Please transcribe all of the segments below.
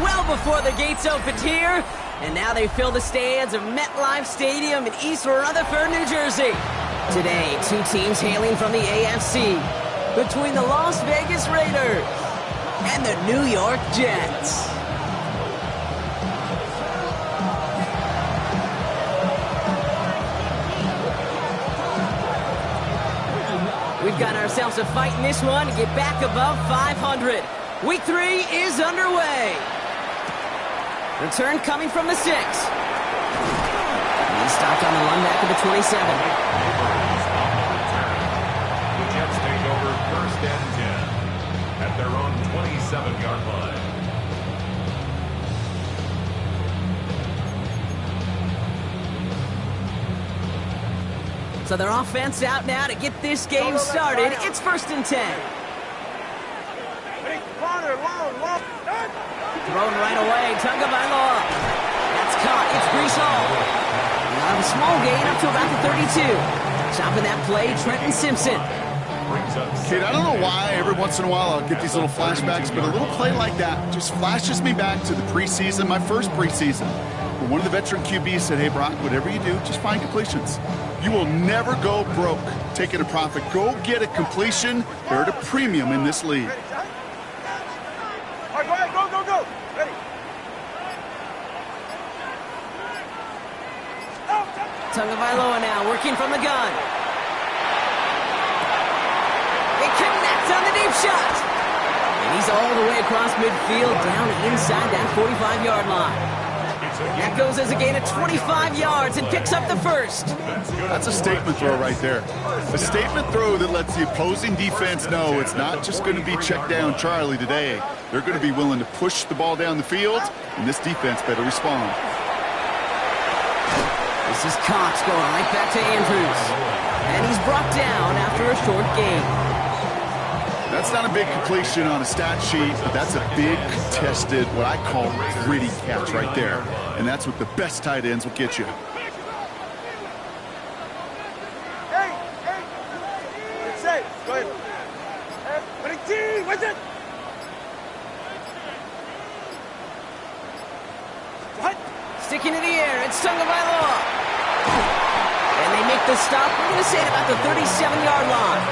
well before the gates opened here, and now they fill the stands of MetLife Stadium in East Rutherford, New Jersey. Today, two teams hailing from the AFC, between the Las Vegas Raiders and the New York Jets. We've got ourselves a fight in this one to get back above 500. Week 3 is underway. Return coming from the 6. He's stopped on the run back of the 27. The Jets take over 1st and 10 at their own 27-yard line. So their offense out now to get this game started. It's 1st and 10. Thrown right away, Tagovailoa. That's caught, it's Breeshaw. A small gain up to about the 32. Chopping that play, Trenton Simpson. Kid, I don't know why every once in a while I'll get these little flashbacks, but a little play like that just flashes me back to the preseason, my first preseason. Where one of the veteran QBs said, hey, Brock, whatever you do, just find completions. You will never go broke taking a profit. Go get a completion. They're at a premium in this league. All right, go, go, go. Ready. Tagovailoa now working from the gun. It connects on the deep shot. And he's all the way across midfield, down inside that 45-yard line. That goes as a gain of 25 yards and picks up the first. That's a statement throw right there. A statement throw that lets the opposing defense know it's not just going to be check down Charlie today. They're going to be willing to push the ball down the field, and this defense better respond. This is Cox going right back to Andrews. And he's brought down after a short gain. That's not a big completion on a stat sheet, but that's a big contested, what I call gritty catch right there. And that's what the best tight ends will get you. Hey, hey. It's safe. Go ahead. Hey, what's it? What? Sticking to the air, it's Tagovailoa. And they make the stop, we're going to say at about the 37-yard line.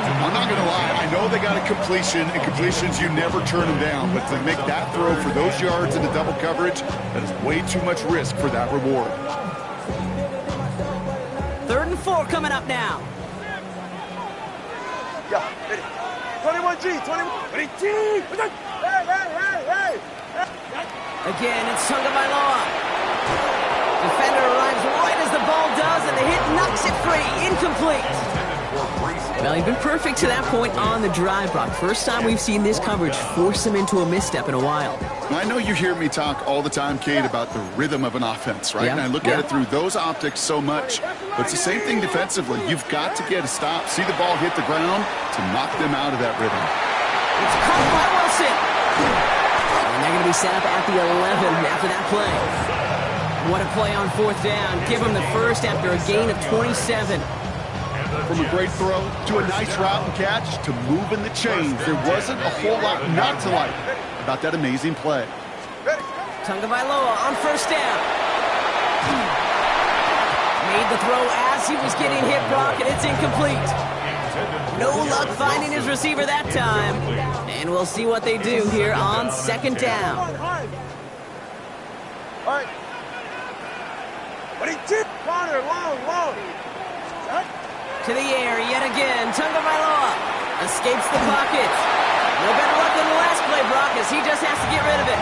I'm not going to lie, I know they got a completion, and completions, you never turn them down. But to make that throw for those yards into double coverage, that is way too much risk for that reward. 3rd and 4 coming up now. Yeah, ready. 21G, 21G. Hey, hey, hey, hey. Again, it's Tagovailoa. Defender arrives right as the ball does, and the hit knocks it free. Incomplete. Well, he's been perfect to that point on the drive, Brock. First time we've seen this coverage force him into a misstep in a while. I know you hear me talk all the time, Kate, about the rhythm of an offense, right? Yeah, And I look at it through those optics so much. But it's the same thing defensively. You've got to get a stop, see the ball hit the ground to knock them out of that rhythm. It's caught by Wilson. And they're going to be set up at the 11 after that play. What a play on 4th down. Give them the first after a gain of 27. From a great throw to a nice route and catch to moving the chains. There wasn't a whole lot not to like about that amazing play. Tagovailoa on 1st down. Made the throw as he was getting hit, Brock, and it's incomplete. No luck finding his receiver that time. And we'll see what they do here on 2nd down. All right. Ready, tip. Corner, long. To the air yet again. Tagovailoa escapes the pocket. No better luck than the last play, Brock, as he just has to get rid of it.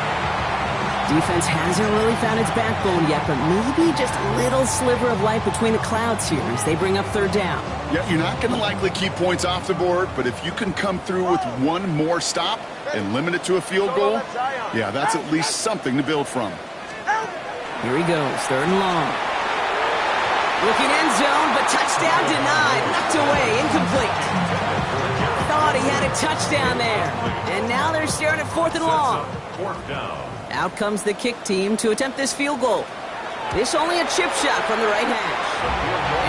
Defense hasn't really found its backbone yet, but maybe just a little sliver of light between the clouds here as they bring up 3rd down. Yeah, you're not going to likely keep points off the board, but if you can come through with one more stop and limit it to a field goal, yeah, that's at least something to build from. Here he goes, 3rd and long. Looking end zone, but touchdown denied. Knocked away, incomplete. Thought he had a touchdown there. And now they're staring at 4th and long. Out comes the kick team to attempt this field goal. This only a chip shot from the right hash.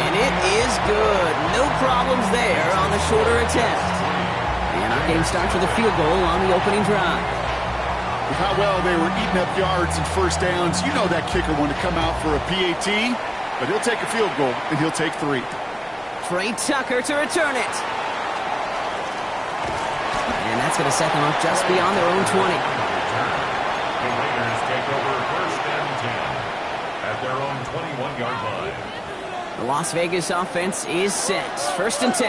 And it is good. No problems there on the shorter attempt. And our game starts with a field goal on the opening drive. With how well they were eating up yards and first downs, you know that kicker wanted to come out for a PAT, but he'll take a field goal, and he'll take 3. Trey Tucker to return it. And that's going to set them up just beyond their own 20. The Raiders take over first and 10 at their own 21-yard line. The Las Vegas offense is set. First and 10.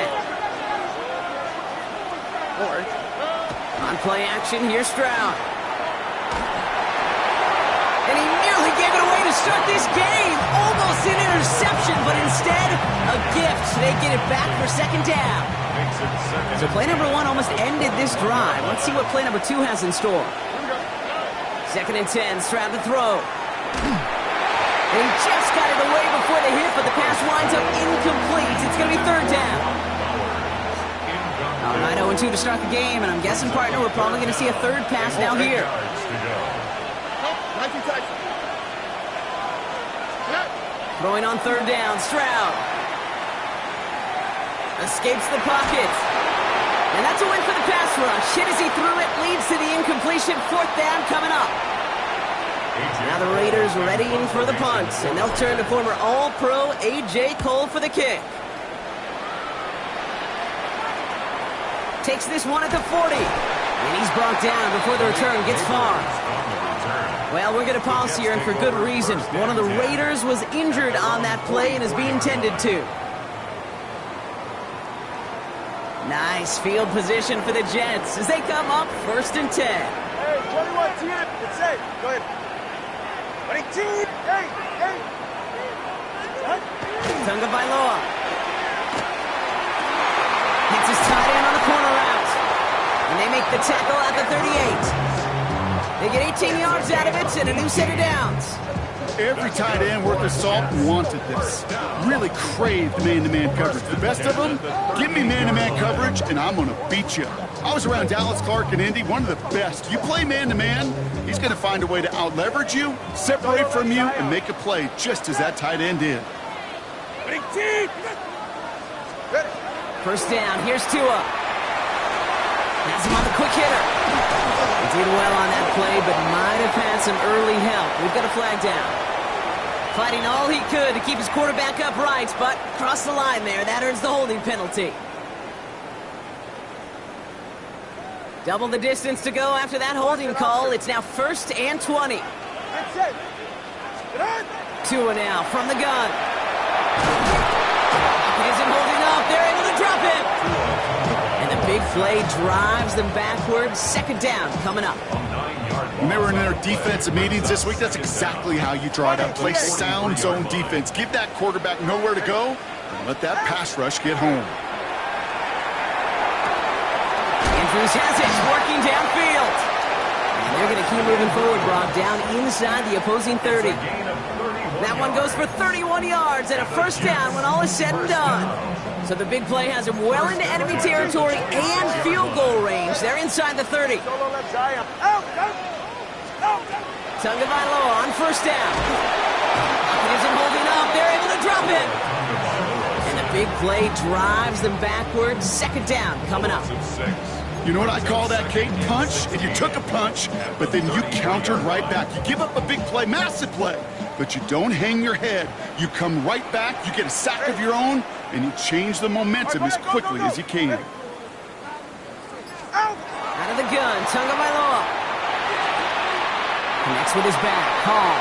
On play action, here's Stroud. And he nearly gave it away to start this game. Almost an interception, but instead, a gift. They get it back for second down. So play number 1 almost ended this drive. Let's see what play number 2 has in store. Second and 10, Stroud to throw. And he just got it away before the hit, but the pass winds up incomplete. It's going to be third down. All right, 0-2 to start the game, and I'm guessing, partner, we're probably going to see a third pass now here. Throwing on third down, Stroud. Escapes the pocket. And that's a win for the pass rush. Hit as he threw it, leads to the incompletion. Fourth down coming up. Now the Raiders readying for the punt, and they'll turn to former All-Pro A.J. Cole for the kick. Takes this one at the 40. And he's brought down before the return gets far. Well, we're going to pause here, and for good reason. One of the Raiders was injured on that play and is being tended to. Nice field position for the Jets as they come up first and 10. Hey, 21 team. It's safe. Go ahead. 22. Hey. Tagovailoa. Hits his tight end on the corner route. And they make the tackle at the 38. They get 18 yards out of it and a new set of downs. Every tight end worth of salt wanted this. Really craved man-to-man coverage. The best of them, give me man-to-man coverage, and I'm going to beat you. I was around Dallas Clark and Indy, one of the best. You play man-to-man, he's going to find a way to out-leverage you, separate from you, and make a play just as that tight end did. First down, here's Tua. Has him on the quick hitter. He did well on that play, but might have had some early help. We've got a flag down. Fighting all he could to keep his quarterback upright, but crossed the line there. That earns the holding penalty. Double the distance to go after that holding call. It's now first and 20. Tua now from the gun. Isn't holding up. They're able to drop him. And the big play drives them backwards. Second down coming up. When they were in their defensive meetings this week, that's exactly how you draw it up. Play sound zone defense. Give that quarterback nowhere to go, and let that pass rush get home. Andrews has it, working downfield. And they're going to keep moving forward, Brock, down inside the opposing 30. That one goes for 31 yards and a first down when all is said and done. So the big play has him well into enemy territory and field goal range. They're inside the 30. Tagovailoa on first down. He isn't holding up. They're able to drop it. And the big play drives them backwards. Second down coming up. You know what I call that, Kate? Punch, and you took a punch, but then you countered right back. You give up a big play, massive play, but you don't hang your head. You come right back, you get a sack of your own, and you change the momentum as quickly as you can. Out of the gun, Tagovailoa. Connects with his back, Hall.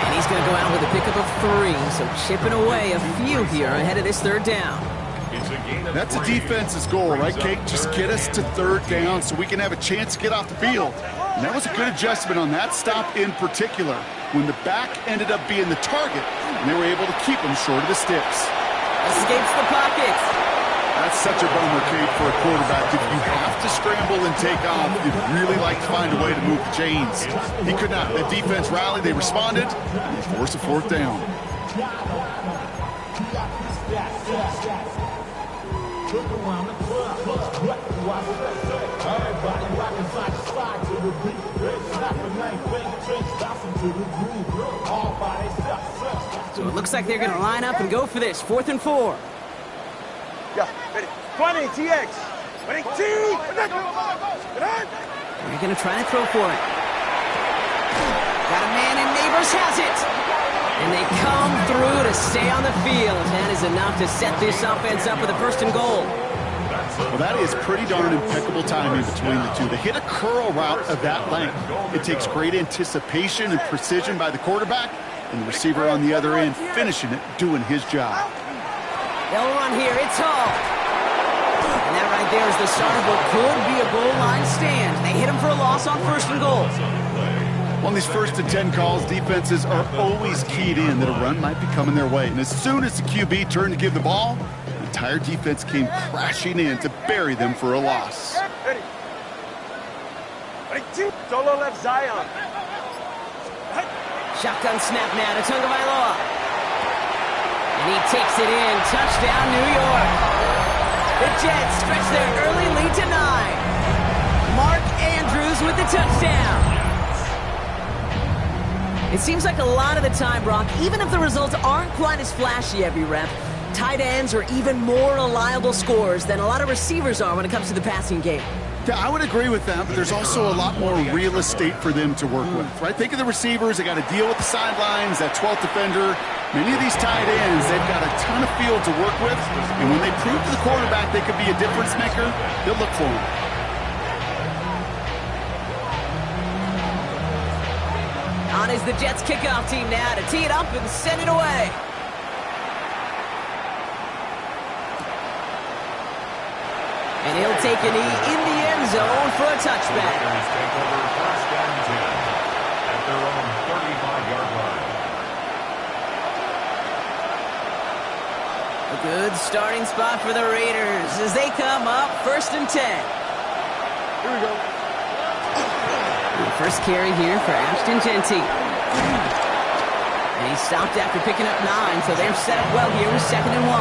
And he's going to go out with a pickup of 3, so chipping away a few here ahead of this third down. That's a defense's goal, right, Kate? Just get us to third down so we can have a chance to get off the field. And that was a good adjustment on that stop in particular, when the back ended up being the target, and they were able to keep him short of the sticks. Escapes the pocket. That's such a bummer, Kate, for a quarterback. If you have to scramble and take off, you'd really like to find a way to move the chains. He could not. The defense rallied, they responded, and they forced a fourth down. So it looks like they're going to line up and go for this. 4th and 4. Yeah, ready. 20, TX. 22. They're going to try to throw for it. Got a man and Neighbors has it. And they come through to stay on the field. That is enough to set this offense up with a 1st and goal. Well, that is pretty darn impeccable timing between the two. They hit a curl route of that length. It takes great anticipation and precision by the quarterback, and the receiver on the other end finishing it, doing his job. They'll run here. It's Hall. And that right there is the start of what could be a goal line stand. They hit him for a loss on 1st and goal. On these 1st and 10 calls, defenses are always keyed in that a run might be coming their way. And as soon as the QB turned to give the ball, the entire defense came crashing in to bury them for a loss. Ready. Solo left Zion. Shotgun snap now to Tagovailoa. And he takes it in. Touchdown, New York. The Jets stretch their early lead to 9. Mark Andrews with the touchdown. It seems like a lot of the time, Brock, even if the results aren't quite as flashy every rep, tight ends are even more reliable scorers than a lot of receivers are when it comes to the passing game. Yeah, I would agree with that, but there's also a lot more real estate for them to work with, right? Think of the receivers. They got to deal with the sidelines, that 12th defender. Many of these tight ends, they've got a ton of field to work with, and when they prove to the quarterback they could be a difference maker, they'll look for him. On is the Jets kickoff team now to tee it up and send it away. And he'll take a knee in the end zone for a touchback. Raiders take over 1st and 10 at their own 35-yard line. A good starting spot for the Raiders as they come up 1st and 10. Here we go. The first carry here for Ashton Jeanty. And he stopped after picking up 9, so they're set up well here with 2nd and 1.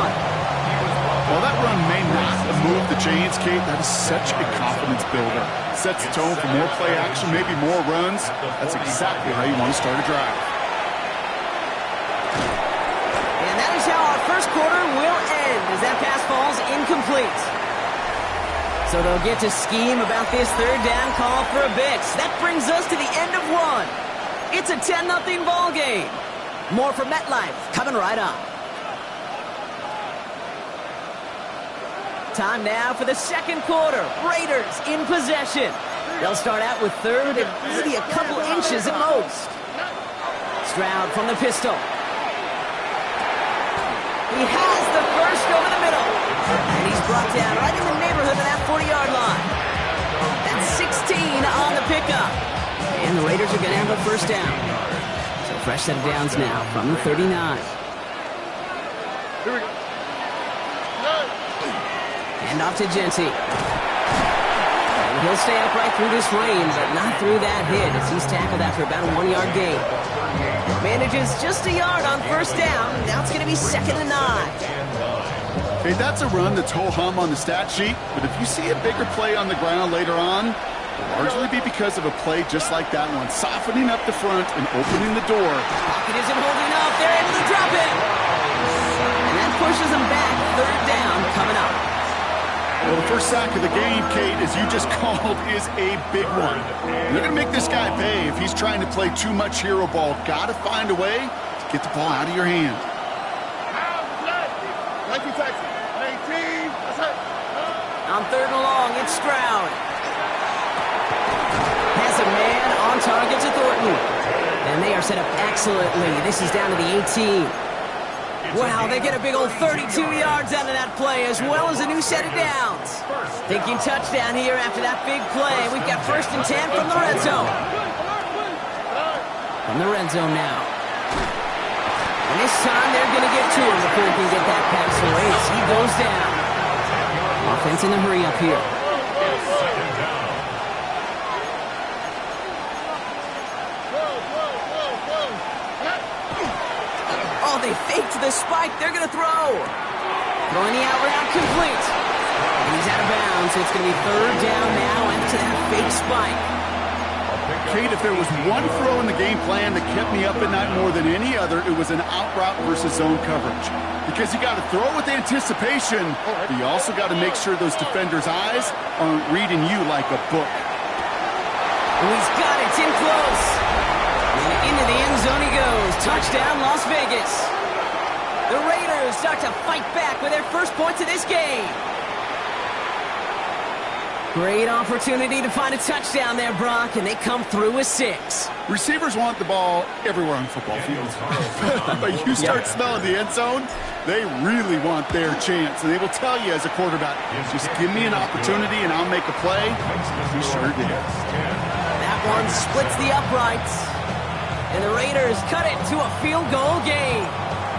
While that run may not move the chains, Kate, that is such a confidence builder. Sets the tone for more play action, maybe more runs. That's exactly how you want to start a drive. And that is how our 1st quarter will end as that pass falls incomplete. So they'll get to scheme about this 3rd down call for a bit. That brings us to the end of 1. It's a 10-0 ball game. More from MetLife coming right up. Time now for the 2nd quarter. Raiders in possession. They'll start out with 3rd and maybe a couple inches at most. Stroud from the pistol. He has the first over the middle. And he's brought down right in the neighborhood of that 40-yard line. That's 16 on the pickup. And the Raiders are going to have a 1st down. So fresh set of downs now from the 39. Here we go. Hand off to Jeanty. And he'll stay upright through this rain, but not through that hit as he's tackled after about a 1-yard gain. Manages just a yard on 1st down. Now it's going to be 2nd and 9. Hey, that's a run that's ho-hum on the stat sheet, but if you see a bigger play on the ground later on, it'll largely be because of a play just like that one, softening up the front and opening the door. Pocket isn't holding up. They're able to drop it. And that pushes them back. 3rd down coming up. Well, the first sack of the game, Kate, as you just called, is a big one. They're going to make this guy pay if he's trying to play too much hero ball. Got to find a way to get the ball out of your hand. On 3rd and long, it's Stroud. Has a man on target to Thornton. And they are set up excellently. This is down to the 18. Wow, they get a big old 32 yards out of that play, as well as a new set of downs. Thinking touchdown here after that big play. We've got 1st and 10 from the red zone. From the red zone now. And this time they're going to get to him before he can get that pass away as he goes down. Offense in a hurry up here. Oh, they faked the spike. They're going to throw. Throwing the out route complete. And he's out of bounds, so it's going to be 3rd down now after that fake spike. Kate, if there was one throw in the game plan that kept me up at night more than any other, it was an out route versus zone coverage. Because you got to throw with anticipation, but you also got to make sure those defenders' eyes aren't reading you like a book. And he's got it in close. And touchdown, Las Vegas. The Raiders start to fight back with their first points of this game. Great opportunity to find a touchdown there, Brock, and they come through with 6. Receivers want the ball everywhere on football fields. But you start smelling the end zone, they really want their chance. And they will tell you as a quarterback, just give me an opportunity and I'll make a play. He sure did. That one splits the uprights. And the Raiders cut it to a field goal game.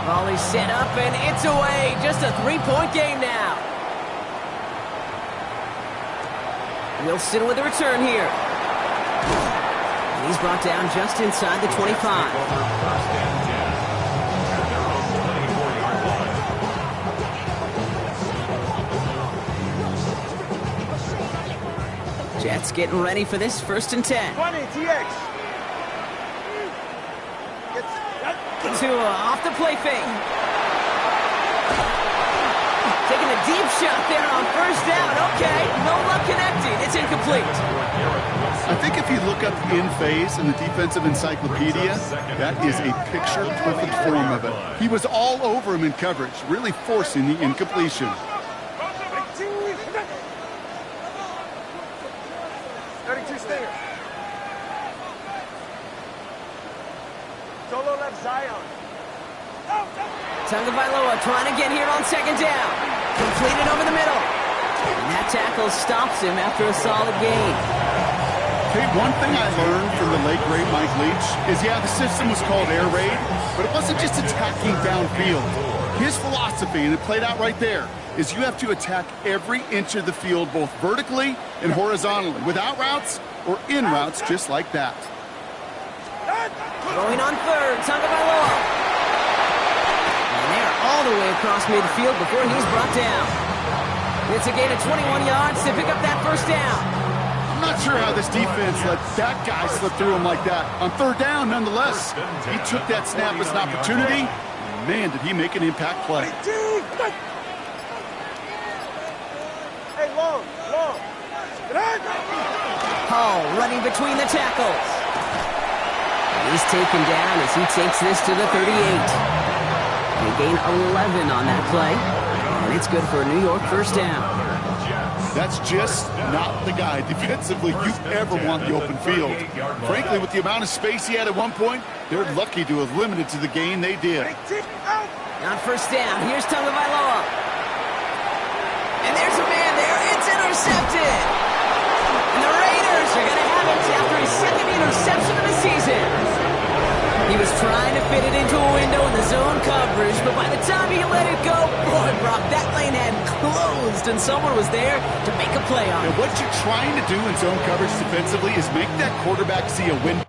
Ball is set up and it's away. Just a 3-point game now. Wilson with the return here. And he's brought down just inside the 25. Jets getting ready for this 1st and 10. 20, TX. Tua off the play fake. Taking a deep shot there on 1st down. Okay, no luck connecting. It's incomplete. I think if you look up in phase in the defensive encyclopedia, that is a picture-perfect form of it. He was all over him in coverage, really forcing the incompletion. 32 Stinger. Solo left Zion. Tagovailoa trying to get here on 2nd down. Completed over the middle. And that tackle stops him after a solid gain. Okay, one thing I learned from the late, great Mike Leach is, yeah, the system was called air raid, but it wasn't just attacking downfield. His philosophy, and it played out right there, is you have to attack every inch of the field, both vertically and horizontally, without routes or in routes, just like that. Going on 3rd, Tagovailoa. And they're all the way across midfield before he's brought down. It's a gain of 21 yards to pick up that 1st down. I'm not sure how this defense let that guy slip through him like that. On 3rd down, nonetheless, he took that snap as an opportunity. Man, did he make an impact play. Hey, long. Hall running between the tackles. He's taken down as he takes this to the 38. They gain 11 on that play, and it's good for a New York 1st down. That's just not the guy defensively you ever want the open field. Frankly, with the amount of space he had at one point, they're lucky to have limited to the gain they did. On 1st down, here's Tagovailoa. And there's a man there. It's intercepted. And the Raiders are going to have it after his 2nd interception of the season. He was trying to fit it into a window in the zone coverage, but by the time he let it go, boy, Brock, that lane had closed, and someone was there to make a play on it. And what you're trying to do in zone coverage defensively is make that quarterback see a window.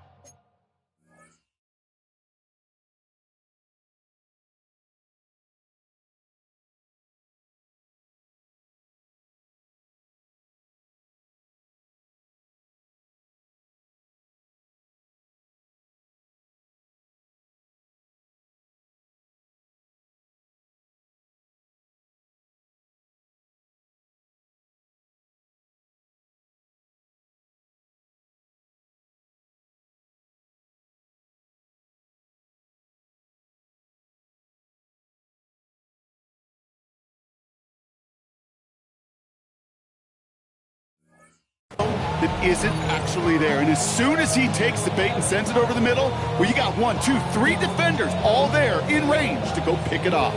That isn't actually there. And as soon as he takes the bait and sends it over the middle, well, you got 1, 2, 3 defenders all there in range to go pick it off.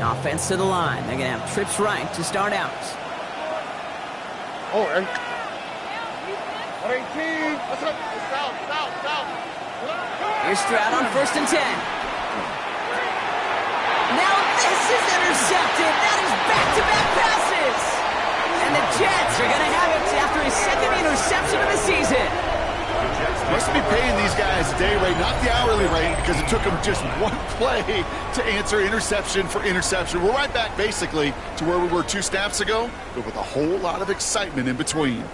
Offense to the line. They're going to have trips right to start out. Oh, and 18. Here's Stroud on 1st and 10. Now this is intercepted. That is back-to-back passes. And the Jets are going to have it after his 2nd interception of the season. Must be paying these guys a day rate, not the hourly rate, because it took them just one play to answer interception for interception. We're right back, basically, to where we were 2 snaps ago, but with a whole lot of excitement in between.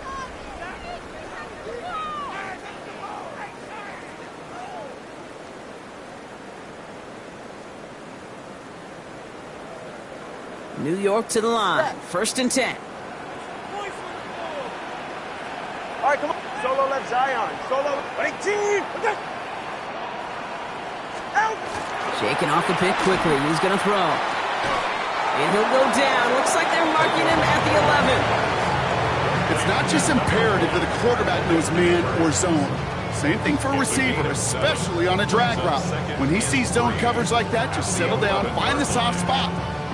New York to the line. 1st and 10. All right, come on. Solo left Zion. Solo. Ready, team. Out. Shaking off the pick quickly. He's going to throw. And he'll go down. Looks like they're marking him at the 11. It's not just imperative that a quarterback knows man or zone. Same thing for a receiver, especially on a drag route. When he sees zone coverage like that, just settle down, find the soft spot.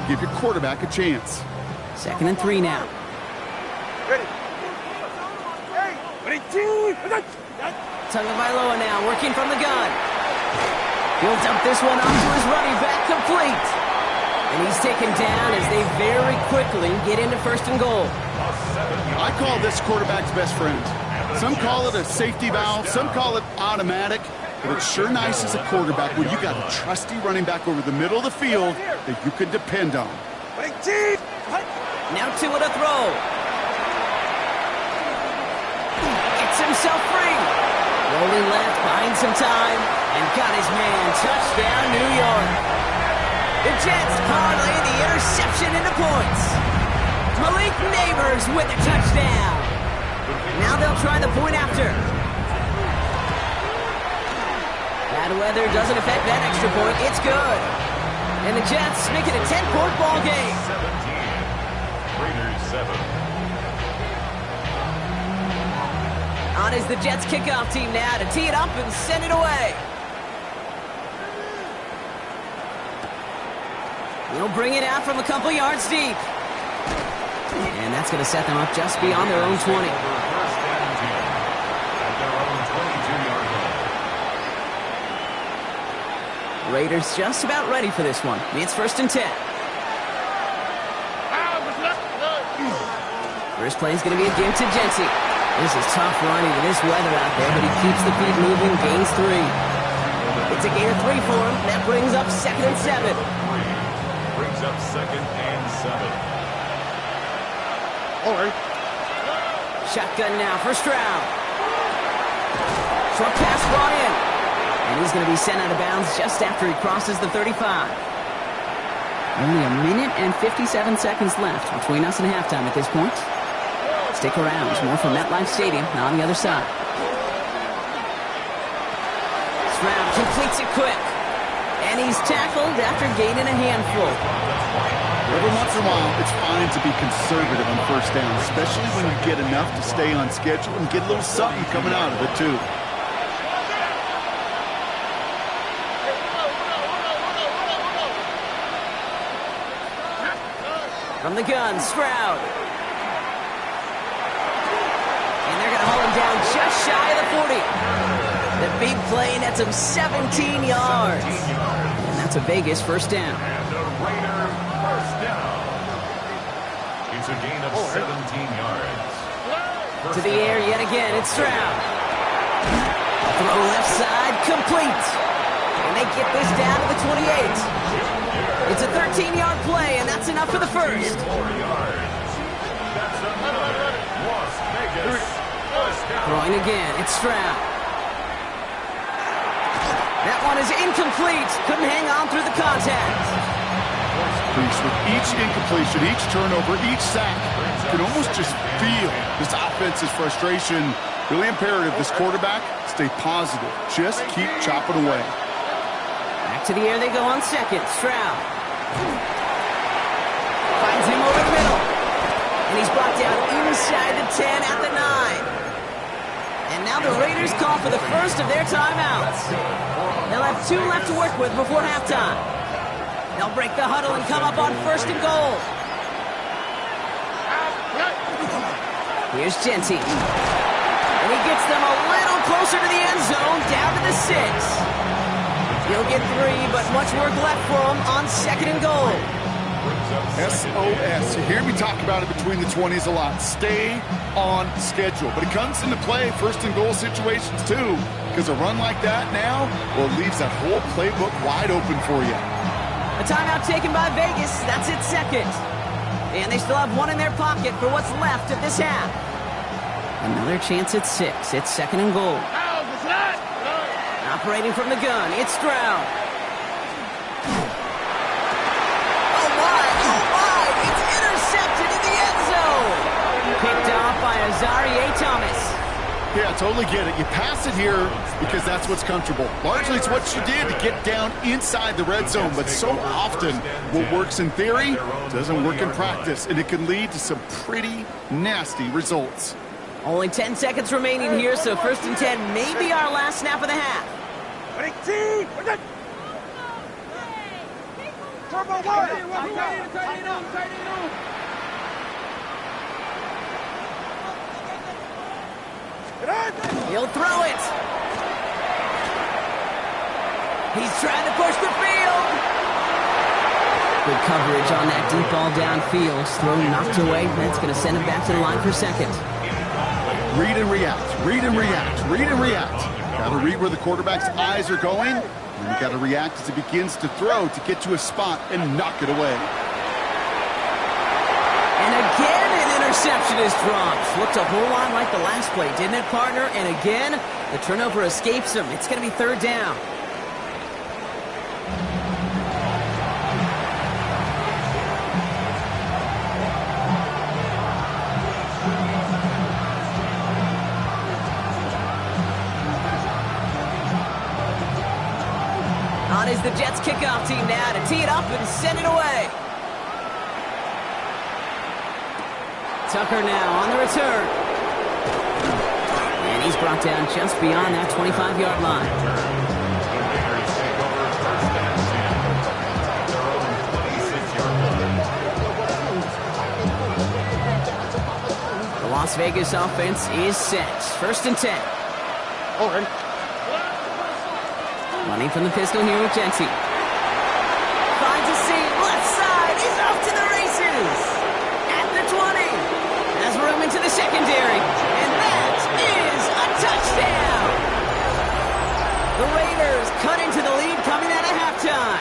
Give your quarterback a chance. 2nd and 3 now. Ready. Hey. Ready, team. Tagovailoa now working from the gun. He'll dump this one off to his running back, complete. And he's taken down as they very quickly get into 1st and goal. I call this quarterback's best friend. Some call it a safety valve, some call it automatic, but it's sure nice as a quarterback when you got a trusty running back over the middle of the field that you can depend on. Now Tua to throw. Gets himself free. Rolling left, buying some time, and got his man. Touchdown, New York. The Jets parlay the interception into points. Malik Neighbors with the touchdown. Now they'll try the point after. Bad weather doesn't affect that extra point. It's good. And the Jets make it a 10-point ball game. 17. Raiders 7. On is the Jets kickoff team now to tee it up and send it away. They'll bring it out from a couple yards deep. And that's going to set them up just beyond their own 20. First and 10 at their own 22-yard line. Raiders just about ready for this one. It's 1st and 10. First play is going to be a give to Jency. This is tough running in this weather out there, but he keeps the feet moving, gains 3. It's a gain of 3 for him. That brings up 2nd and 7. Brings up 2nd and 7. All right. Shotgun now for Stroud. Short pass brought in. And he's going to be sent out of bounds just after he crosses the 35. Only a minute and 57 seconds left between us and halftime at this point. Stick around. There's more from MetLife Stadium on the other side. Stroud completes it quick. And he's tackled after gaining a handful. Every once in a while, it's fine to be conservative on 1st down, especially when you get enough to stay on schedule and get a little something coming out of it, too. From the gun, Stroud. And they're going to haul him down just shy of the 40. The big play nets him 17 yards. And that's a Vegas 1st down. And the Raiders first down. It's a gain of 17 yards. To the air yet again, it's Stroud. Throw left side, complete. And they get this down to the 28. It's a 13-yard play, and that's enough for the first. 4 yards. That's another Las Vegas first down. Throwing again, it's Stroud. That one is incomplete. Couldn't hang on through the contact. With each incompletion, each turnover, each sack, you can almost just feel this offense's frustration. Really imperative, this quarterback, stay positive. Just keep chopping away. Back to the air they go on 2nd. Stroud. Finds him over the middle. And he's brought down inside the 10 at the 9. And now the Raiders call for the first of their timeouts. They'll have 2 left to work with before halftime. They'll break the huddle and come up on 1st and goal. Here's Jency. And he gets them a little closer to the end zone, down to the 6. He'll get 3, but much work left for him on 2nd and goal. SOS. You hear me talk about it between the 20s a lot. Stay on schedule. But it comes into play 1st and goal situations too. Because a run like that now, well, it leaves that whole playbook wide open for you. A timeout taken by Vegas. That's its 2nd. And they still have 1 in their pocket for what's left of this half. Another chance at 6. It's 2nd and goal. Operating from the gun, it's Stroud. Oh my, it's intercepted in the end zone. Picked off by Azareye'h Thomas. Yeah, I totally get it. You pass it here because that's what's comfortable. Largely, it's what you did to get down inside the red zone, but so often what works in theory doesn't work in practice, and it can lead to some pretty nasty results. Only 10 seconds remaining here, so 1st and 10 may be our last snap of the half. He'll throw it. He's trying to push the field. Good coverage on that deep ball downfield. Throw knocked away. That's going to send him back to the line for second. Read and react, read and react, read and react. Got to read where the quarterback's eyes are going, and you got to react as he begins to throw to get to a spot and knock it away. And again, an interception is dropped. Looked a whole lot like the last play, didn't it, partner? And again, the turnover escapes him. It's going to be 3rd down. On is the Jets kickoff team now to tee it up and send it away. Tucker now on the return. And he's brought down just beyond that 25-yard line. The Las Vegas offense is set. 1st and 10. Oren. Running from the pistol here with Jency. Finds a seam, left side, he's off to the races. At the 20. Has room into the secondary. And that is a touchdown. The Raiders cut into the lead coming out of halftime.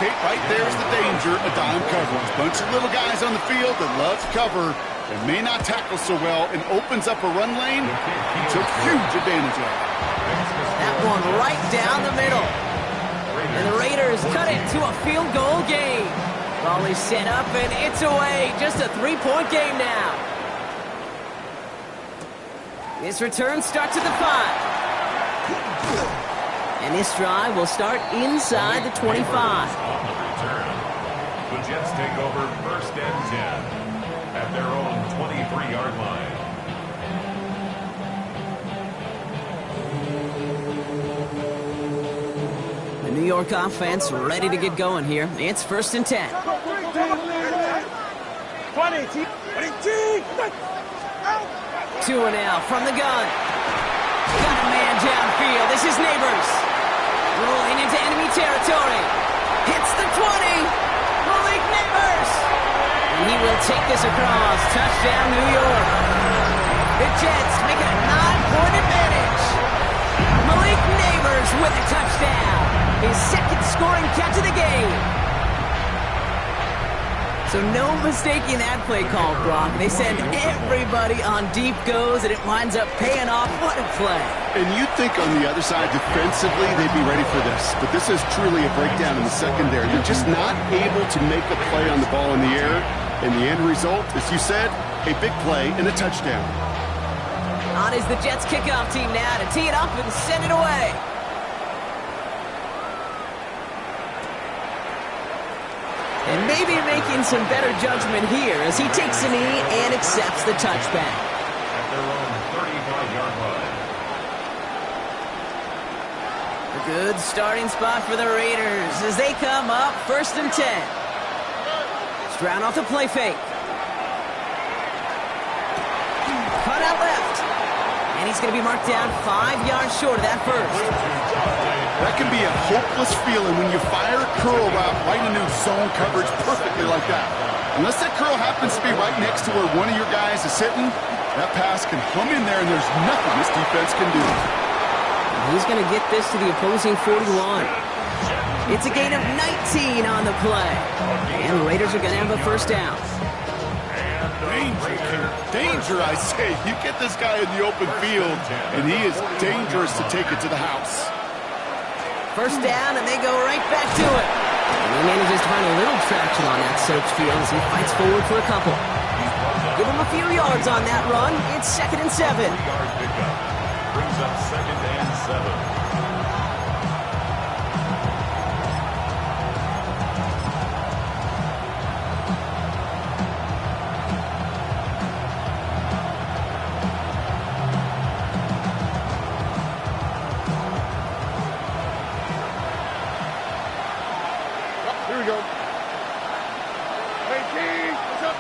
Kate, right there's the danger of dime coverage. Bunch of little guys on the field that love to cover and may not tackle so well and opens up a run lane. He took huge advantage of it. That one right down the middle. And the Raiders cut it to a field goal game. Ball is set up and it's away. Just a 3-point game now. This return starts at the 5. And this drive will start inside the 25. The Jets take over 1st and 10 at their own 23-yard line. The New York offense ready to get going here. It's 1st and 10. 2 and out from the gun. Got a man downfield. This is Neighbors. Rolling into enemy territory. Hits the 20. Malik Neighbors. And he will take this across. Touchdown, New York. The Jets make it a 9-point advantage. Malik Neighbors with a touchdown. His 2nd scoring catch of the game. So no mistaking that play call, Brock. They send everybody on deep goes, and it winds up paying off. What a play. And you'd think on the other side, defensively, they'd be ready for this. But this is truly a breakdown in the secondary. They're just not able to make a play on the ball in the air. And the end result, as you said, a big play and a touchdown. On is the Jets kickoff team now to tee it up and send it away. And maybe making some better judgment here as he takes a knee and accepts the touchback. At their own 35-yard line. A good starting spot for the Raiders as they come up 1st and 10. Stroud off the play fake. Cut out left. And he's going to be marked down 5 yards short of that first. That can be a hopeless feeling when you fire a curl route right into zone coverage perfectly like that. Unless that curl happens to be right next to where one of your guys is sitting, that pass can hum in there and there's nothing this defense can do. He's going to get this to the opposing 41. It's a gain of 19 on the play. And the Raiders are going to have a first down. Danger, I say. You get this guy in the open field, and he is dangerous to take it to the house. First down, and they go right back to it. And he manages to find a little traction on that search field as he fights forward for a couple. Give him a a few yards on that run. It's 2nd and 7. 3-yard pickup. Brings up 2nd and 7. Here we go. Hey, Keith, what's up?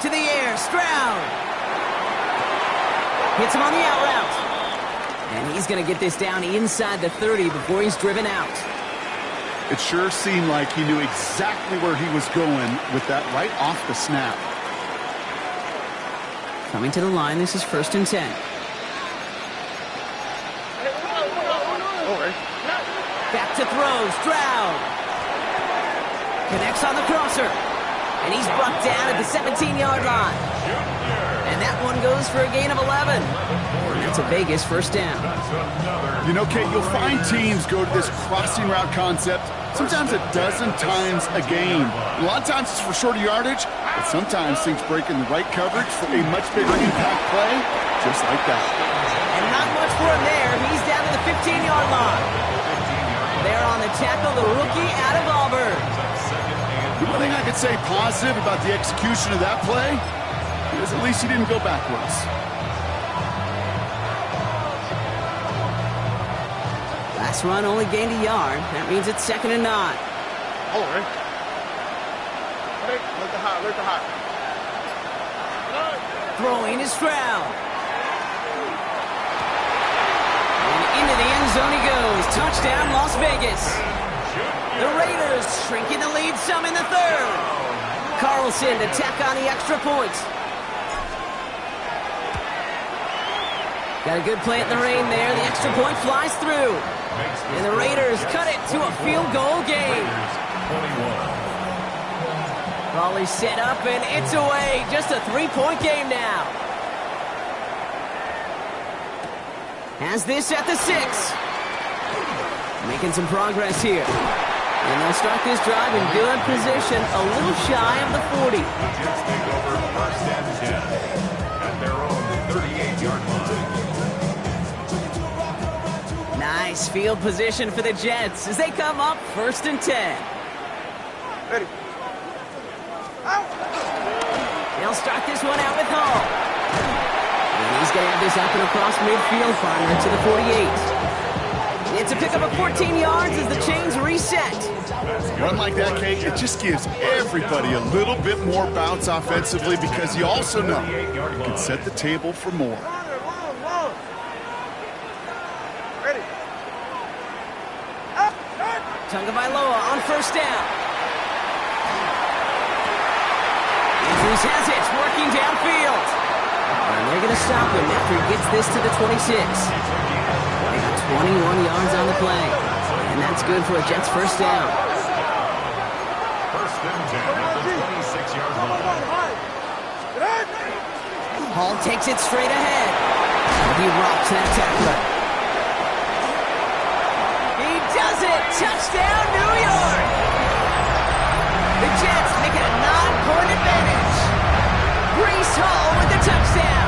To the air, Stroud. Hits him on the out route. And he's going to get this down inside the 30 before he's driven out. It sure seemed like he knew exactly where he was going with that right off the snap. Coming to the line, this is 1st and 10. All right. Back to throw, Stroud. Connects on the crosser. And he's brought down at the 17-yard line. And that one goes for a gain of 11. And that's a Vegas 1st down. You know, Kate, you'll find teams go to this crossing route concept sometimes a dozen times a game. A lot of times it's for shorter yardage, but sometimes things break in the right coverage for a much bigger impact play, just like that. And not much for him there. He's down to the 15-yard line. There on the tackle, the rookie out of Auburn. The one thing I could say positive about the execution of that play is at least he didn't go backwards. Last run only gained a yard. That means it's 2nd and 9. All right. Hey, let the hot. Throwing is Stroud. And into the end zone he goes. Touchdown, Las Vegas. The Raiders shrinking the lead some in the 3rd. Carlson to tack on the extra point. Got a good play in the rain there. The extra point flies through. And the Raiders cut it to a field goal game. Ball is set up and it's away. Just a 3-point game now. Has this at the 6. Making some progress here. And they'll start this drive in good position, a little shy of the 40. Jets take over 1st and 10 at their own 38-yard line. Nice field position for the Jets as they come up 1st and 10. Ready. They'll start this one out with Hall. And he's going to have this up and across midfield, farther to the 48. It's a pickup of 14 yards as the chains reset. Run like that, Kate, it just gives everybody a little bit more bounce offensively because you also know you can set the table for more. Ready. Tagovailoa on 1st down. Andrews has it, working downfield. And they're going to stop him after he gets this to the 26. They got 21 yards on the play. And that's good for a Jets 1st down. 1st and 10 at the 26-yard line. Hall takes it straight ahead. He rocks that tackler. He does it! Touchdown, New York! The Jets make it a 9-point advantage. Breece Hall with the touchdown.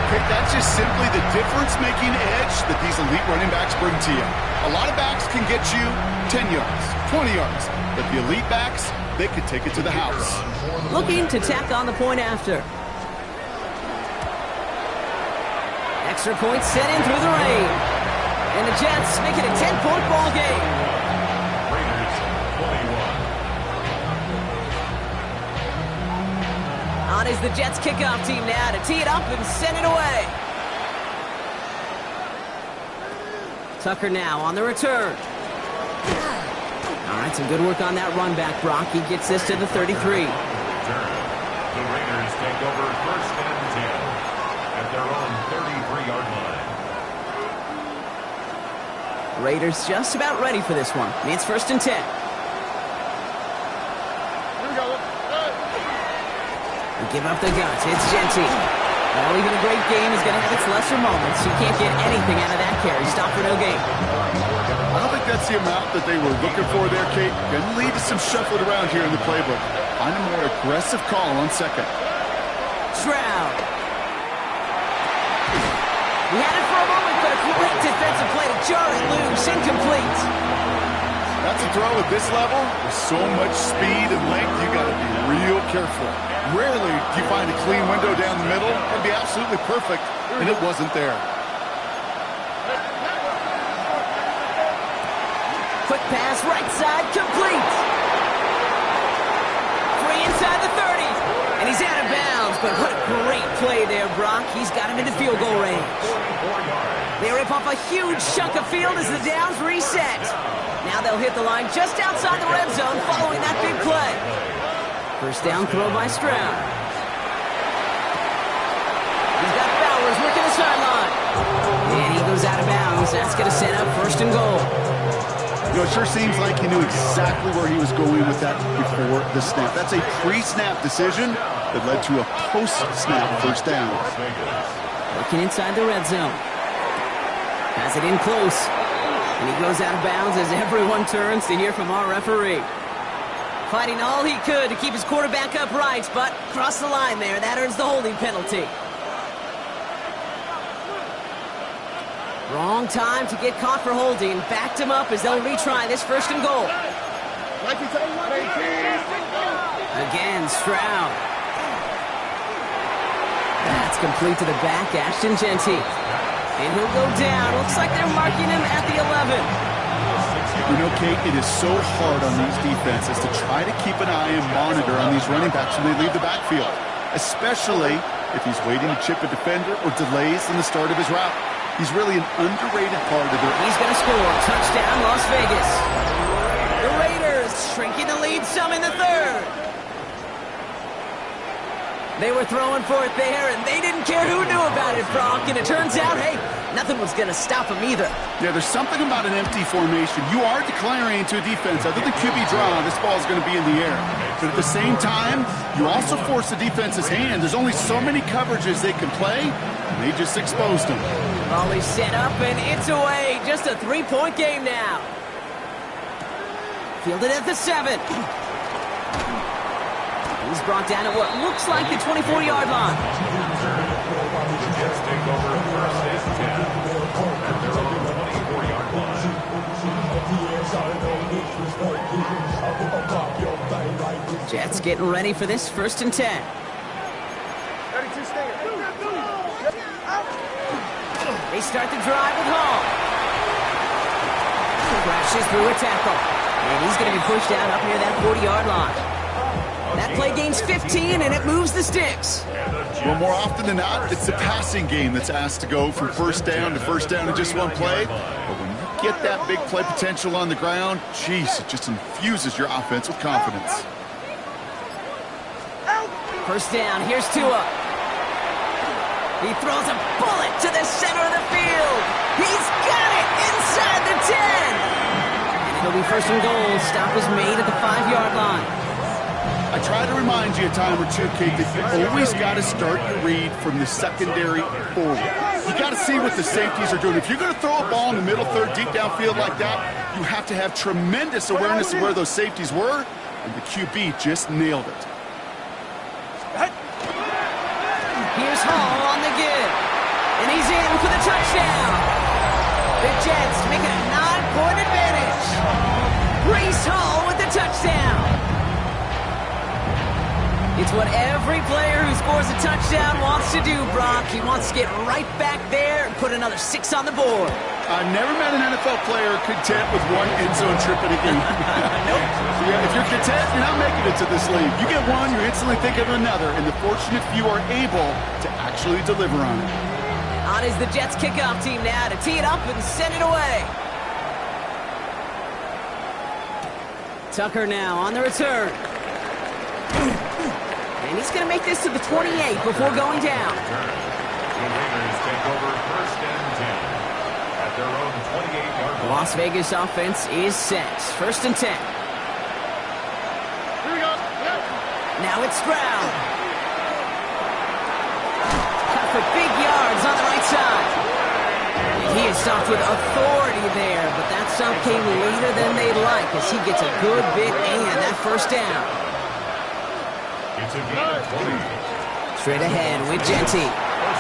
Okay, that's just simply the difference-making edge that these elite running backs bring to you. A lot of backs can get you 10 yards, 20 yards, but the elite backs, they could take it to the house. Looking to tack on the point after. Extra point set in through the rain. And the Jets make it a 10-point ball game. Raiders 21. On is the Jets kickoff team now to tee it up and send it away. Tucker now on the return. All right, some good work on that run back, Brock. He gets this to the 33. The Raiders take over 1st and 10 at their own 33-yard line. Raiders just about ready for this one. It's 1st and 10. Here we go. They give up the guts. It's Genty. Well, even a great game is going to have its lesser moments. You can't get anything out of that carry. Stop for no gain. I don't think that's the amount that they were looking for there, Kate. Going to lead to some shuffling around here in the playbook. Find a more aggressive call on second. Stroud. He had it for a moment, but a great defensive play to jar it loose. Incomplete. That's a throw at this level. With so much speed and length, you got to be real careful. Rarely do you find a clean window down the middle. It'd be absolutely perfect, and it wasn't there. Quick pass, right side, complete. Free inside the 30. And he's out of bounds, but what a great play there, Brock. He's got him into field goal range. They rip off a huge chunk of field as the downs reset. Now they'll hit the line just outside the red zone following that big play. First down throw by Stroud. He's got Bowers working the sideline. And he goes out of bounds. That's going to set up first and goal. You know, it sure seems like he knew exactly where he was going with that before the snap. That's a pre-snap decision that led to a post-snap first down. Working inside the red zone. Has it in close. And he goes out of bounds as everyone turns to hear from our referee. Fighting all he could to keep his quarterback upright, but crossed the line there. That earns the holding penalty. Wrong time to get caught for holding. Backed him up as they'll retry this first and goal. Again, Stroud. That's complete to the back, Ashton Jeanty. And he'll go down. Looks like they're marking him at the 11. You know, Kate, it is so hard on these defenses to try to keep an eye and monitor on these running backs when they leave the backfield, especially if he's waiting to chip a defender or delays in the start of his route. He's really an underrated part of it. He's going to score. Touchdown, Las Vegas. The Raiders shrinking the lead some in the third. They were throwing for it there, and they didn't care who knew about it, Brock. And it turns out, hey, nothing was going to stop him either. Yeah, there's something about an empty formation. You are declaring to a defense, other than QB draw, this ball is going to be in the air. But at the same time, you also force the defense's hand. There's only so many coverages they can play, and they just exposed them. Volley set up, and it's away. Just a 3-point game now. Fielded at the 7. He's brought down at what looks like the 24-yard line. The Jets take over first and 10 at their own 24-yard line. Jets getting ready for this first and 10. They start the drive with Hall. Crashes through a tackle. And he's going to be pushed out up near that 40-yard line. That play gains 15, and it moves the sticks. Well, more often than not, it's the passing game that's asked to go from first down to first down in just one play. But when you get that big play potential on the ground, geez, it just infuses your offense with confidence. First down, here's Tua. He throws a bullet to the center of the field. He's got it inside the 10. And it'll be first and goal. Stop is made at the 5-yard line. I try to remind you a time or two, Kate, that you always got to start your read from the secondary forward. You got to see what the safeties are doing. If you're going to throw a ball in the middle third, deep downfield like that, you have to have tremendous awareness of where those safeties were, and the QB just nailed it. Here's Hall on the give, and he's in for the touchdown. The Jets make it a 9-point advantage. Breece Hall with the touchdown. It's what every player who scores a touchdown wants to do, Brock. He wants to get right back there and put another 6 on the board. I've never met an NFL player content with one end zone trip in a game. Nope. Yeah, if you're content, you're not making it to this league. You get one, you instantly think of another, and the fortunate few are able to actually deliver on it. On is the Jets kickoff team now to tee it up and send it away. Tucker now on the return. And he's going to make this to the 28 before going down. The Raiders take over first and 10 at their own 28-yard line. Las Vegas offense is set. First and 10. Now it's Stroud. Cut for big yards on the right side. He is stopped with authority there, but that stop came later than they'd like as he gets a good bit and that first down. It's a gain of 20. Straight ahead with Jeanty.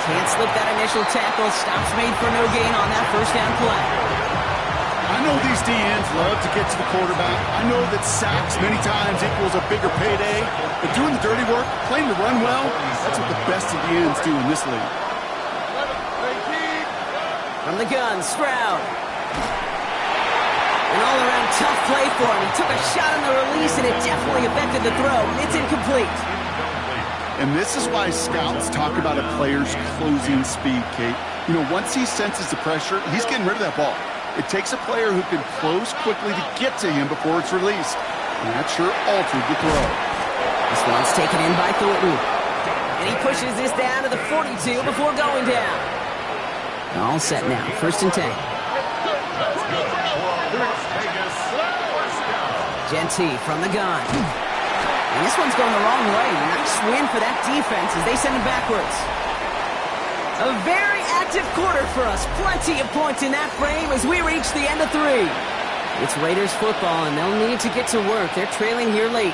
Can't slip that initial tackle. Stops made for no gain on that first down play. I know these DNs love to get to the quarterback. I know that sacks many times equals a bigger payday, but doing the dirty work, playing the run well, that's what the best of the ends do in this league. From the gun, Stroud. An all-around tough play for him. He took a shot on the release, and it definitely affected the throw. It's incomplete. And this is why scouts talk about a player's closing speed, Kate. You know, once he senses the pressure, he's getting rid of that ball. It takes a player who can close quickly to get to him before it's released. And that sure altered the throw. This one's taken in by Thornton. And he pushes this down to the 42 before going down. All set now. First and 10. Jeanty from the gun. And this one's going the wrong way. Nice win for that defense as they send him backwards. A very active quarter for us. Plenty of points in that frame as we reach the end of 3. It's Raiders football, and they'll need to get to work. They're trailing here late.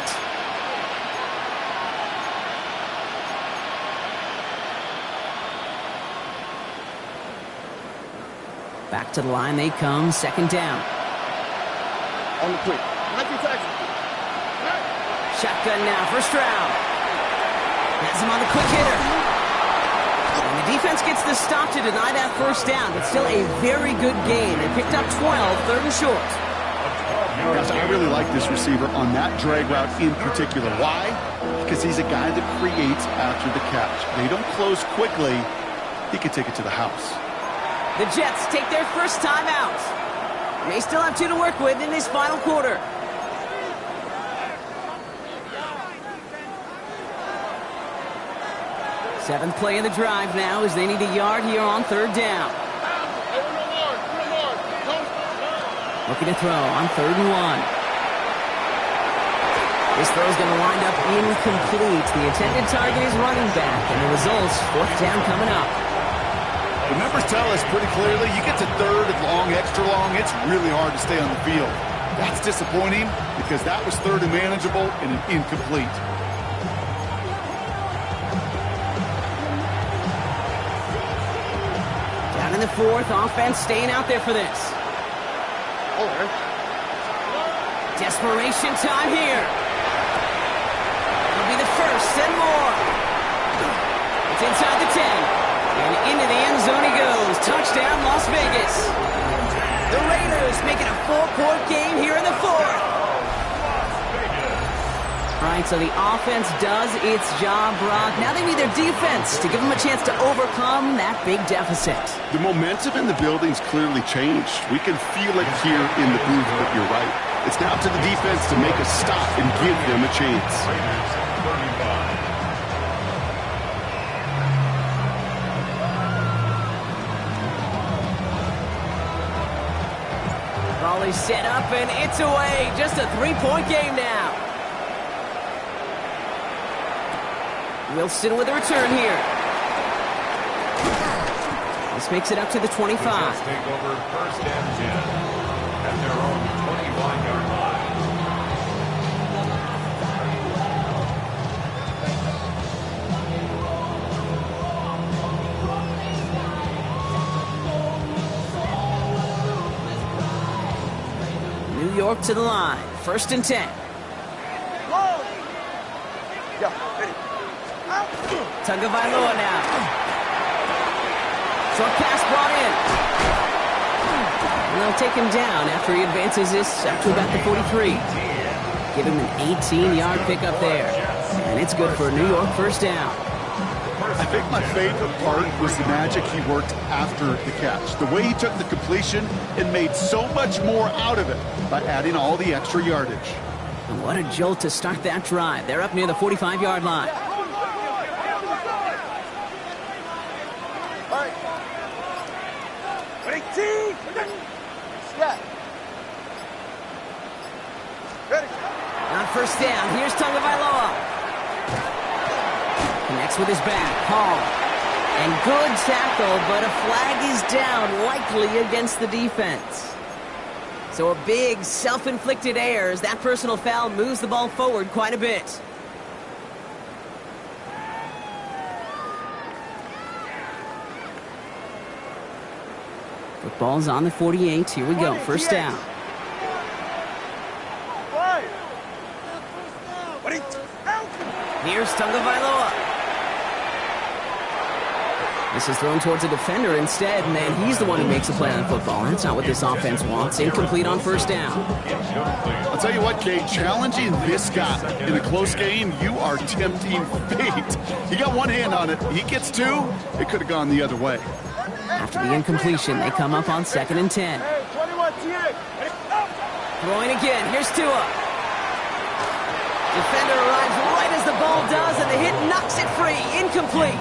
Back to the line they come. Second down. On the quick. Shotgun now for Stroud. Has him on the quick hitter. And the defense gets the stop to deny that first down, but still a very good gain. They picked up 12, third and short. Gosh, I really like this receiver on that drag route in particular. Why? Because he's a guy that creates after the catch. They don't close quickly. He can take it to the house. The Jets take their first time out. They still have 2 to work with in this final quarter. Seventh play of the drive now as they need a yard here on third down. Looking to throw on 3rd and 1. This throw is going to wind up incomplete. The intended target is running back, and the results, 4th down coming up. The numbers tell us pretty clearly, you get to 3rd and long, extra long, it's really hard to stay on the field. That's disappointing because that was 3rd and manageable and an incomplete. Down in the 4th, offense staying out there for this. Desperation time here. It'll be the first and more. It's inside the 10. And into the end zone he goes. Touchdown, Las Vegas. The Raiders making a 4-point game here in the 4th. All right, so the offense does its job, Brock. Now they need their defense to give them a chance to overcome that big deficit. The momentum in the building's clearly changed. We can feel it here in the booth, but you're right. It's now to the defense to make a stop and give them a chance. Ball is set up and it's away. Just a 3-point game now. Wilson with a return here. This makes it up to the 25. Take over 1st and 10 at their own 21-yard line. New York to the line. 1st and 10. Tagovailoa now. Short pass brought in. And they'll take him down after he advances this up to about the 43. Give him an 18-yard pickup there. And it's good for a New York first down. I think my favorite part was the magic he worked after the catch. The way he took the completion and made so much more out of it by adding all the extra yardage. And what a jolt to start that drive. They're up near the 45-yard line. On first down, here's Tagovailoa. Connects with his back. Hall. And good tackle, but a flag is down, likely against the defense. So a big self-inflicted error as that personal foul moves the ball forward quite a bit. Football's on the 48. Here we go. First down. Here's Tagovailoa. This is thrown towards a defender instead, and then he's the one who makes a play on the football. That's not what this offense wants. Incomplete on first down. I'll tell you what, Kate, challenging this guy in a close game, you are tempting fate. He got one hand on it. He gets two. It could have gone the other way. After the incompletion, they come up on 2nd and 10. Throwing again. Here's Tua. Defender arrives right as the ball does, and the hit knocks it free. Incomplete.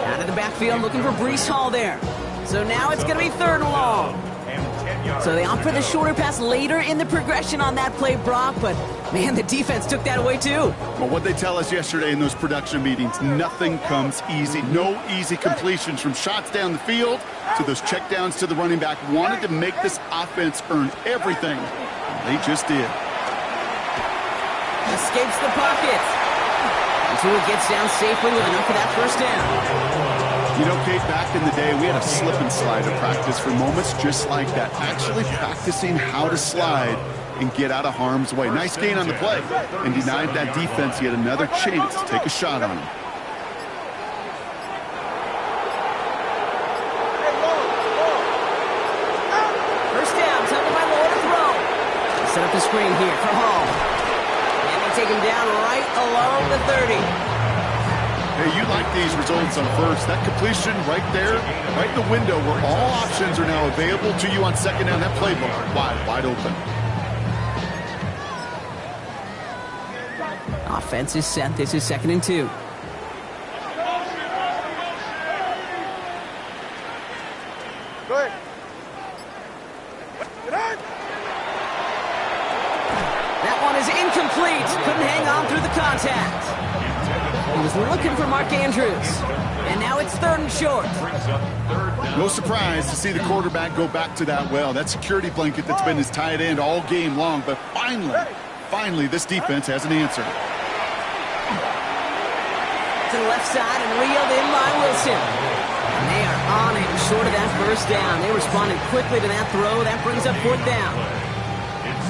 Out of the backfield, looking for Breece Hall there. So now it's going to be 3rd and long. So they opt for the shorter pass later in the progression on that play, Brock, but man, the defense took that away too. Well, what they tell us yesterday in those production meetings, nothing comes easy. No easy completions from shots down the field to those checkdowns to the running back. Wanted to make this offense earn everything. They just did. Escapes the pocket. Tua gets down safely with enough for that first down. You know, Kate, back in the day, we had a slip and slide at practice for moments just like that. Actually practicing how to slide and get out of harm's way. Nice gain on the play, and denied that defense yet another chance to take a shot on him. First down, Tagovailoa to throw. Set up the screen here for Hall. And they take him down right along the 30. Hey, you like these results on first. That completion right there, right in the window where all options are now available to you on 2nd down. That playbook wide open. Offense is set. This is 2nd and 2. Go ahead. That one is incomplete. Couldn't hang on through the contact. He was looking for Mark Andrews. And now it's 3rd and short. No surprise to see the quarterback go back to that well. That security blanket that's been his tight end all game long. But finally, this defense has an answer. To the left side and reeled in by Wilson. And they are on it short of that first down. They responded quickly to that throw. That brings up 4th down.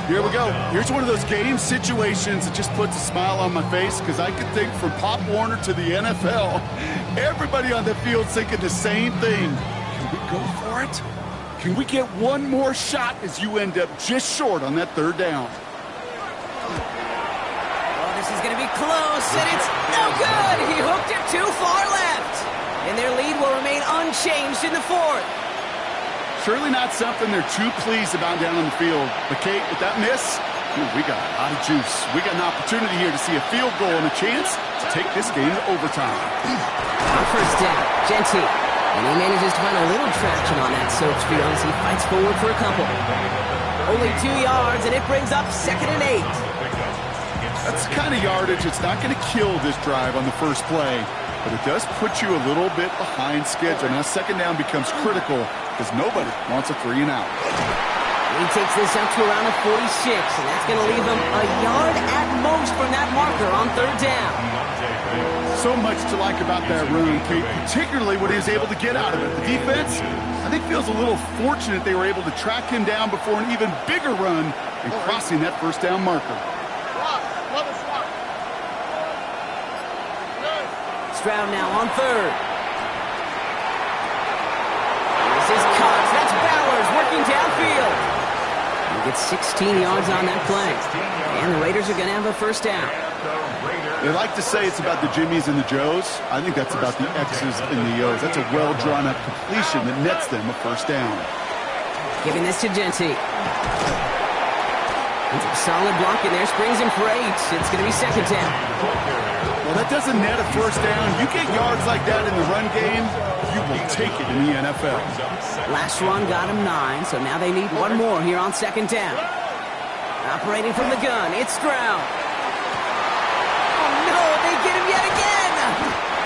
Here we go. Here's one of those game situations that just puts a smile on my face because I could think from Pop Warner to the NFL, everybody on the field thinking the same thing. Can we go for it? Can we get one more shot as you end up just short on that 3rd down? Oh, this is going to be close, and it's no good. He hooked it too far left. And their lead will remain unchanged in the 4th. Surely not something they're too pleased about down on the field. But, Kate, with that miss, we got a lot of juice. We got an opportunity here to see a field goal and a chance to take this game to overtime. On first down, Genty. And he manages to find a little traction on that Soaps field as he fights forward for a couple. Only 2 yards, and it brings up 2nd and 8. That's the kind of yardage that's not going to kill this drive on the first play. But it does put you a little bit behind schedule. Now 2nd down becomes critical because nobody wants a 3 and out. He takes this up to around the 46, and that's going to leave him a yard at most from that marker on 3rd down. So much to like about that run, Kate, particularly what he was able to get out of it. The defense, I think, feels a little fortunate they were able to track him down before an even bigger run and crossing that 1st down marker. Stroud now on 3rd. This is Cox. That's Bowers working downfield. He gets 16 yards on that play. And the Raiders are going to have a 1st down. They like to say it's about the Jimmies and the Joes. I think that's about the X's and the O's. That's a well-drawn-up completion that nets them a 1st down. Giving this to Genty. Solid block in there. Springs him for 8. It's going to be 2nd down. Well, that doesn't net a 1st down. You get yards like that in the run game, you will take it in the NFL. Last run got him 9, so now they need one more here on 2nd down. Operating from the gun, it's Stroud. Oh, no, they get him yet again.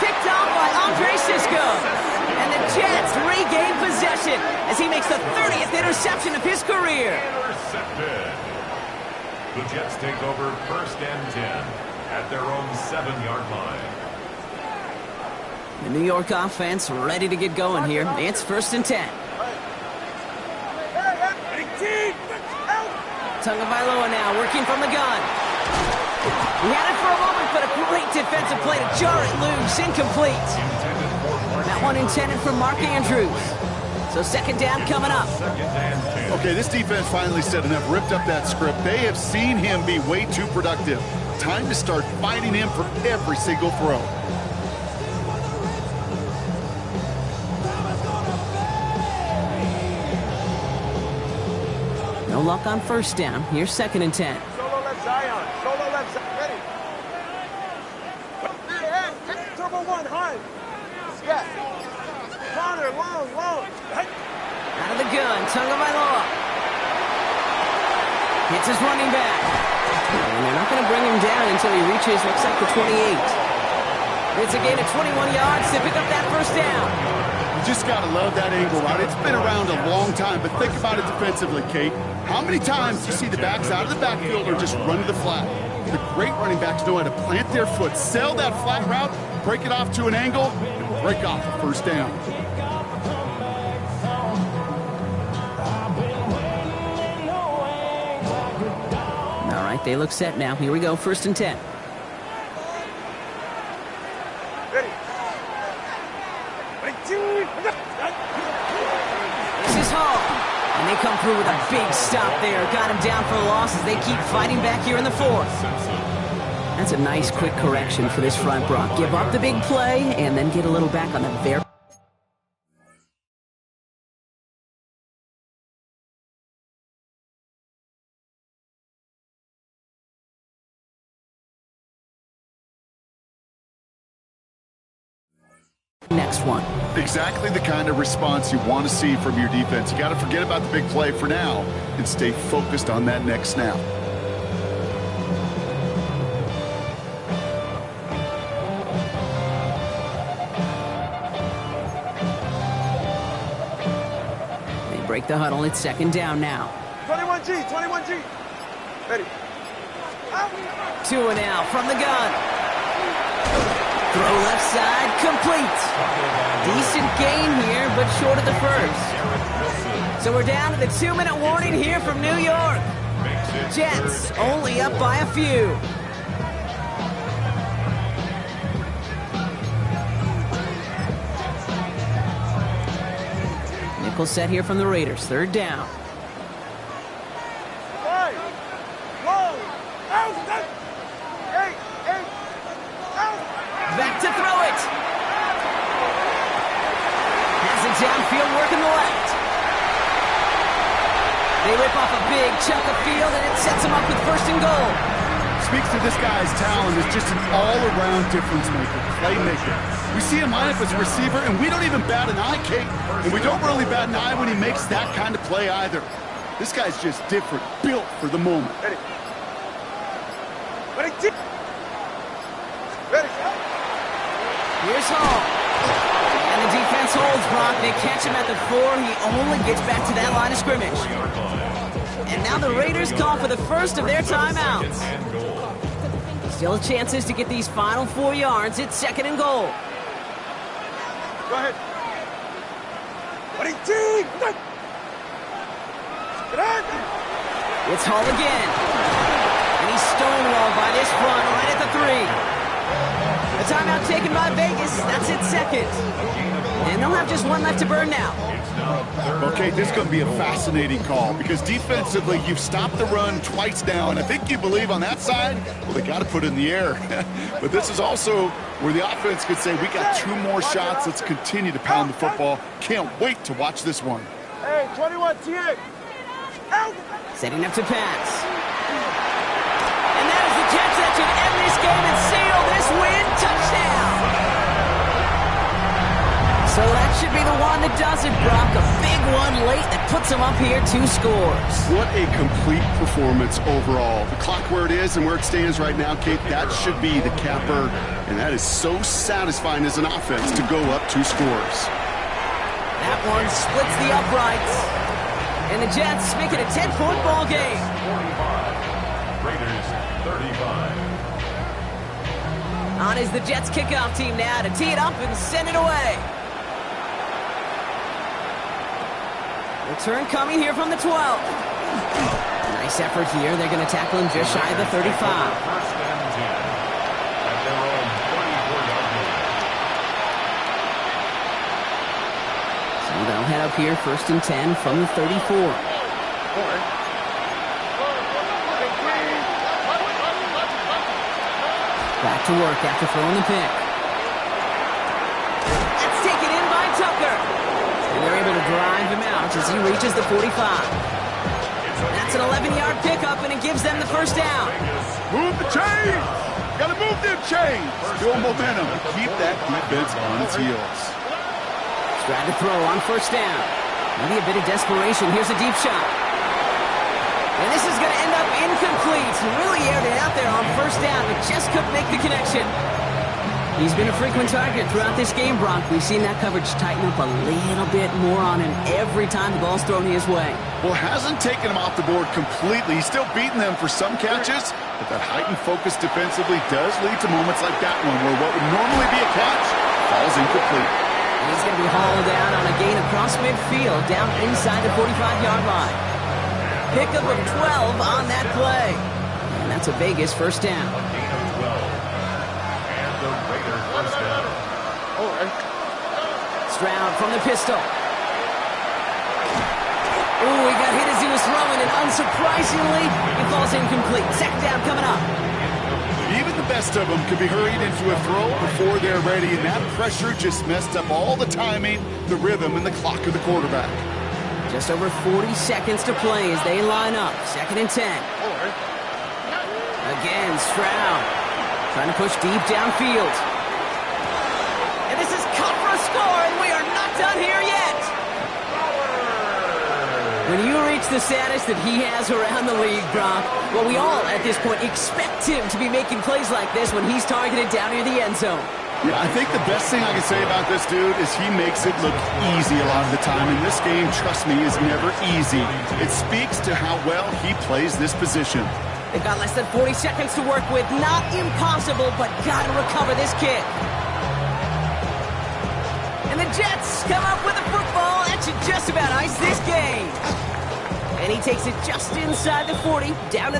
Picked off by Andre Cisco. The Jets take over 1st and 10 at their own 7-yard line. The New York offense ready to get going here. It's 1st and 10. Tagovailoa now working from the gun. He had it for a moment, but a great defensive play to jar it loose. Incomplete. That one intended for Mark Andrews. So 2nd down coming up. Okay, this defense finally said enough, ripped up that script. They have seen him be way too productive. Time to start fighting him for every single throw. No luck on 1st down. Here's 2nd and 10. Solo left Zion. Solo left Zion. Ready. Turbo 1, high. Yeah. Connor, long. Out of the gun, Tagovailoa. Hits his running back. And they're not going to bring him down until he reaches, looks like the 28. It's a gain of 21 yards to pick up that 1st down. You just got to love that angle route. It's been around a long time, but think about it defensively, Kate. How many times do you see the backs out of the backfield or just run to the flat? The great running backs know how to plant their foot, sell that flat route, break it off to an angle, and break off a 1st down. All right, they look set now. Here we go, 1st and 10. Ready. This is Hall. And they come through with a big stop there. Got him down for the loss as they keep fighting back here in the 4th. That's a nice quick correction for this front, Brock. Give up the big play and then get a little back on the very... next one. Exactly the kind of response you want to see from your defense. You got to forget about the big play for now and stay focused on that next snap. They break the huddle. It's 2nd down now. 21G. Ready. 2 and out from the gun. Throw left side, complete. Decent gain here, but short of the 1st. So we're down to the 2-minute warning here from New York. Jets only up by a few. Nickel set here from the Raiders. 3rd down. Back to throw it. Has it downfield, working the left. They rip off a big chunk of field, and it sets them up with 1st and goal. Speaks to this guy's talent as just an all-around difference maker, playmaker. We see him line up as a receiver, and we don't even bat an eye, Kate. And we don't really bat an eye when he makes that kind of play either. This guy's just different, built for the moment. Ready. Here's Hall. And the defense holds, Brock. They catch him at the 4. He only gets back to that line of scrimmage. And now the Raiders call for the 1st of their timeouts. Still chances to get these final 4 yards. It's 2nd and goal. Go ahead. It's Hall again. And he's stonewalled by this front right at the 3. A timeout taken by Vegas. That's it, 2nd. And they'll have just 1 left to burn now. Okay, this is going to be a fascinating call because defensively, you've stopped the run twice now, and I think you believe on that side, well, they got to put it in the air. But this is also where the offense could say, we got 2 more shots. Let's continue to pound the football. Can't wait to watch this one. Hey, 21 TA. Setting up to pass. And that is the catch that should end this game and seal this win. Touchdown! So that should be the one that does it, Brock. A big one late that puts them up here 2 scores. What a complete performance overall. The clock where it is and where it stands right now, Kate, that should be the capper. And that is so satisfying as an offense to go up 2 scores. That one splits the uprights. And the Jets make it a 10-point ball game. 35. On is the Jets kickoff team now to tee it up and send it away. Return coming here from the 12. Nice effort here. They're going to tackle him just shy of the 35. First and 10 at their own 24-yard line. So they'll head up here first and 10 from the 34. Back to work after throwing the pick. That's taken in by Tucker. And they're able to drive him out as he reaches the 45. That's an 11-yard pickup, and it gives them the first down. Move the chains! Gotta move them chains! Build momentum and keep that defense on its heels. Try to throw on first down. Maybe a bit of desperation. Here's a deep shot. And this is going to end up incomplete. Really aired it out there on first down, but just couldn't make the connection. He's been a frequent target throughout this game, Brock. We've seen that coverage tighten up a little bit more on him every time the ball's thrown his way. Well, hasn't taken him off the board completely. He's still beating them for some catches, but that heightened focus defensively does lead to moments like that one where what would normally be a catch falls incomplete. And he's going to be hauled down on a gain across midfield, down inside the 45-yard line. Pickup of 12 on that play. And that's a Vegas first down. A gain of 12. And the Raiders first down. Stroud from the pistol. Ooh, he got hit as he was throwing, and unsurprisingly, he falls incomplete. Second down coming up. Even the best of them could be hurried into a throw before they're ready, and that pressure just messed up all the timing, the rhythm, and the clock of the quarterback. Just over 40 seconds to play as they line up. Second and 10. Again, Stroud trying to push deep downfield. And this is cut for a score, and we are not done here yet. When you reach the status that he has around the league, Brock, well, we all at this point expect him to be making plays like this when he's targeted down near the end zone. Yeah, I think the best thing I can say about this dude is he makes it look easy a lot of the time. And this game, trust me, is never easy. It speaks to how well he plays this position. They've got less than 40 seconds to work with. Not impossible, but got to recover this kick. And the Jets come up with a football. That should just about ice this game. And he takes it just inside the 40, down to the